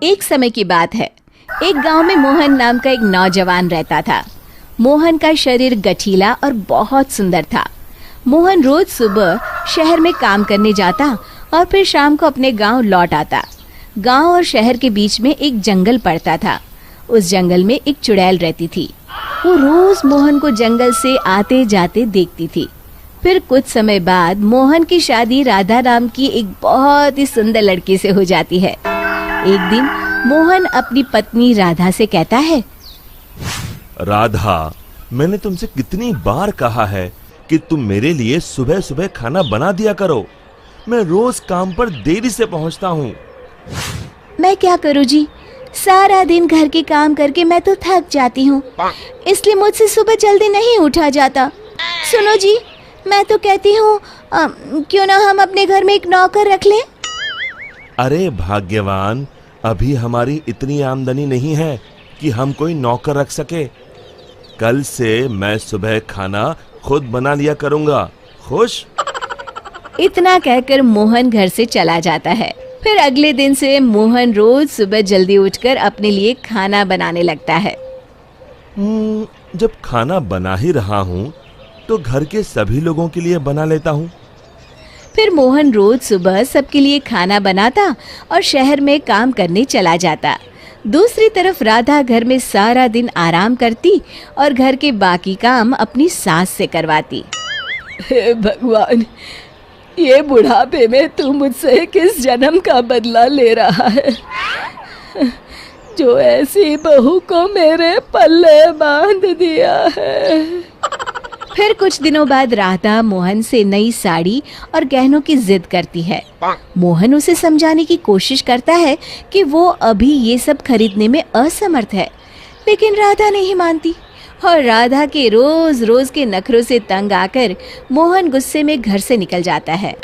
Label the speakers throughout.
Speaker 1: एक समय की बात है। एक गांव में मोहन नाम का एक नौजवान रहता था। मोहन का शरीर गठीला और बहुत सुंदर था। मोहन रोज सुबह शहर में काम करने जाता और फिर शाम को अपने गांव लौट आता। गांव और शहर के बीच में एक जंगल पड़ता था। उस जंगल में एक चुड़ैल रहती थी। वो रोज मोहन को जंगल से आते जाते देखती थी। फिर कुछ समय बाद मोहन की शादी राधा नाम की एक बहुत ही सुंदर लड़की से हो जाती है। एक दिन मोहन अपनी पत्नी राधा से कहता है,
Speaker 2: राधा, मैंने तुमसे कितनी बार कहा है कि तुम मेरे लिए सुबह सुबह खाना बना दिया करो। मैं रोज काम पर देरी से पहुंचता हूँ।
Speaker 1: मैं क्या करूँ जी, सारा दिन घर के काम करके मैं तो थक जाती हूँ, इसलिए मुझसे सुबह जल्दी नहीं उठा जाता। सुनो जी, मैं तो कहती हूँ क्यों ना हम अपने घर में एक नौकर रख लें।
Speaker 2: अरे भाग्यवान, अभी हमारी इतनी आमदनी नहीं है कि हम कोई नौकर रख सके। कल से मैं सुबह खाना खुद बना लिया करूँगा। खुश?
Speaker 1: इतना कहकर मोहन घर से चला जाता है। फिर अगले दिन से मोहन रोज सुबह जल्दी उठकर अपने लिए खाना बनाने लगता है।
Speaker 2: जब खाना बना ही रहा हूँ तो घर के सभी लोगों के लिए बना लेता हूँ।
Speaker 1: फिर मोहन रोज सुबह सबके लिए खाना बनाता और शहर में काम करने चला जाता। दूसरी तरफ राधा घर में सारा दिन आराम करती और घर के बाकी काम अपनी सास से करवाती। हे भगवान, ये बुढ़ापे में तू मुझसे किस जन्म का बदला ले रहा है, जो ऐसी बहू को मेरे पल्ले बांध दिया है। फिर कुछ दिनों बाद राधा मोहन से नई साड़ी और गहनों की जिद करती है। मोहन उसे समझाने की कोशिश करता है कि वो अभी ये सब खरीदने में असमर्थ है, लेकिन राधा नहीं मानती और राधा के रोज रोज के नखरों से तंग आकर मोहन गुस्से में घर से निकल जाता है।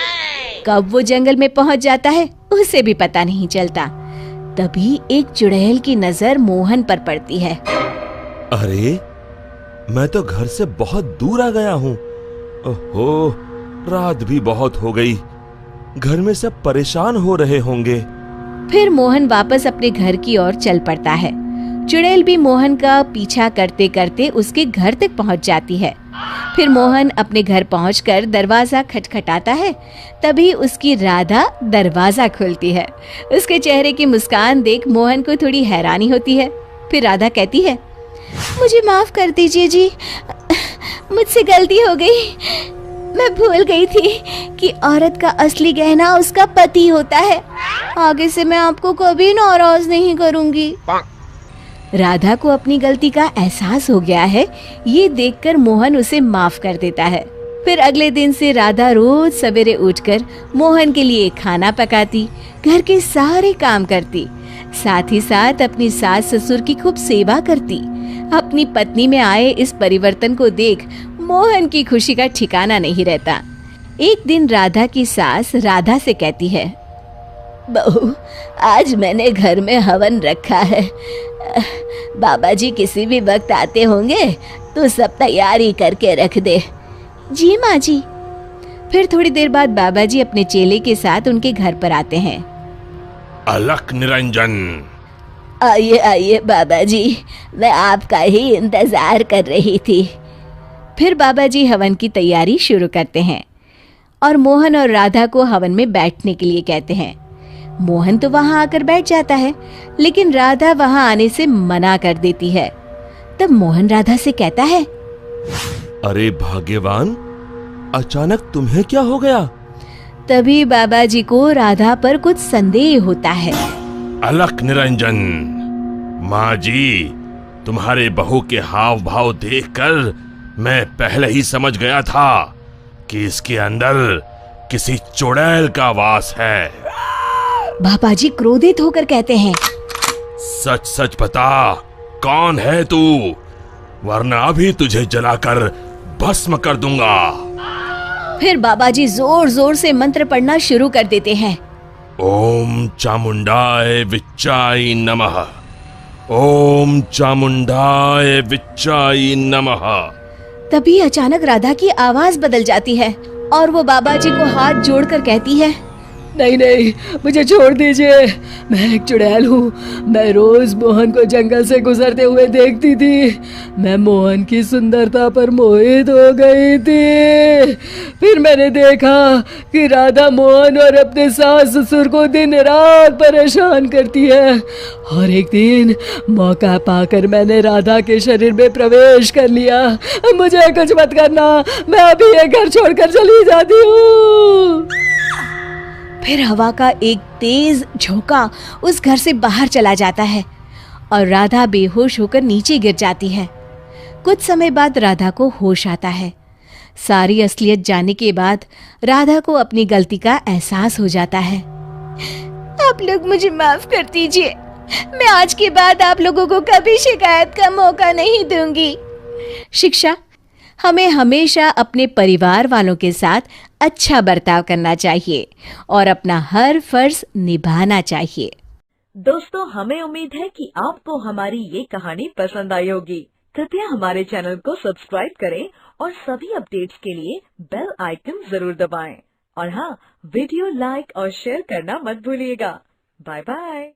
Speaker 1: कब वो जंगल में पहुंच जाता है उसे भी पता नहीं चलता। तभी एक चुड़ैल की नजर मोहन पर पड़ती है।
Speaker 2: अरे, मैं तो घर से बहुत दूर आ गया हूँ। ओहो, रात भी बहुत हो गई। घर में सब परेशान हो रहे होंगे।
Speaker 1: फिर मोहन वापस अपने घर की ओर चल पड़ता है। चुड़ैल भी मोहन का पीछा करते करते उसके घर तक पहुंच जाती है। फिर मोहन अपने घर पहुंचकर दरवाजा खटखटाता है। तभी उसकी राधा दरवाजा खोलती है। उसके चेहरे की मुस्कान देख मोहन को थोड़ी हैरानी होती है। फिर राधा कहती है, मुझे माफ कर दीजिए जी, मुझसे गलती हो गई। मैं भूल गई थी कि औरत का असली गहना उसका पति होता है। आगे से मैं आपको कभी नाराज नहीं करूंगी। राधा को अपनी गलती का एहसास हो गया है। ये देखकर मोहन उसे माफ कर देता है। फिर अगले दिन से राधा रोज सवेरे उठकर मोहन के लिए खाना पकाती, घर के सारे काम करती, साथ ही साथ अपनी सास ससुर की खूब सेवा करती। अपनी पत्नी में आए इस परिवर्तन को देख मोहन की खुशी का ठिकाना नहीं रहता। एक दिन राधा की सास राधा से कहती है, बहू, आज मैंने घर में हवन रखा है। बाबा जी किसी भी वक्त आते होंगे तो सब तैयारी करके रख दे। जी माँ जी। फिर थोड़ी देर बाद बाबा जी अपने चेले के साथ उनके घर पर आते हैं।
Speaker 2: अलख निरंजन।
Speaker 1: आइए आइए बाबा जी, मैं आपका ही इंतजार कर रही थी। फिर बाबा जी हवन की तैयारी शुरू करते हैं और मोहन और राधा को हवन में बैठने के लिए कहते हैं। मोहन तो वहां आकर बैठ जाता है, लेकिन राधा वहां आने से मना कर देती है। तब मोहन राधा से कहता है,
Speaker 2: अरे भाग्यवान, अचानक तुम्हें क्या हो गया?
Speaker 1: तभी बाबा जी को राधा पर कुछ संदेह होता है।
Speaker 2: अलख निरंजन, माँ जी, तुम्हारे बहू के हाव भाव देखकर मैं पहले ही समझ गया था कि इसके अंदर किसी चुड़ैल का वास है।
Speaker 1: बाबा जी क्रोधित होकर कहते हैं,
Speaker 2: सच सच बता, कौन है तू, वरना अभी तुझे जलाकर भस्म कर दूंगा।
Speaker 1: फिर बाबा जी जोर जोर से मंत्र पढ़ना शुरू कर देते हैं।
Speaker 2: ओम चामुंडाय विच्चाय नमः, ओम चामुंडाय विच्चाय नमः।
Speaker 1: तभी अचानक राधा की आवाज बदल जाती है और वो बाबा जी को हाथ जोड़कर कहती है,
Speaker 3: नहीं नहीं, मुझे छोड़ दीजिए। मैं एक चुड़ैल हूँ। मैं रोज मोहन को जंगल से गुजरते हुए देखती थी। मैं मोहन की सुंदरता पर मोहित हो गई थी। फिर मैंने देखा कि राधा मोहन और अपने सास ससुर को दिन रात परेशान करती है। और एक दिन मौका पाकर मैंने राधा के शरीर में प्रवेश कर लिया। मुझे कुछ मत करना, मैं अभी ये घर छोड़कर चली जाती हूँ।
Speaker 1: फिर हवा का एक तेज झोंका उस घर से बाहर चला जाता है और राधा बेहोश होकर नीचे गिर जाती है। कुछ समय बाद राधा को होश आता है। सारी असलियत जानने के बाद राधा को अपनी गलती का एहसास हो जाता है। आप लोग मुझे माफ कर दीजिए। मैं आज के बाद आप लोगों को कभी शिकायत का मौका नहीं दूंगी। शिक्षा: हमें हमेशा अपने परिवार वालों के साथ अच्छा बर्ताव करना चाहिए और अपना हर फर्ज निभाना चाहिए।
Speaker 4: दोस्तों, हमें उम्मीद है कि आपको हमारी ये कहानी पसंद आई होगी। कृपया हमारे चैनल को सब्सक्राइब करें और सभी अपडेट्स के लिए बेल आइकन जरूर दबाएं। और हाँ, वीडियो लाइक और शेयर करना मत भूलिएगा। Bye bye.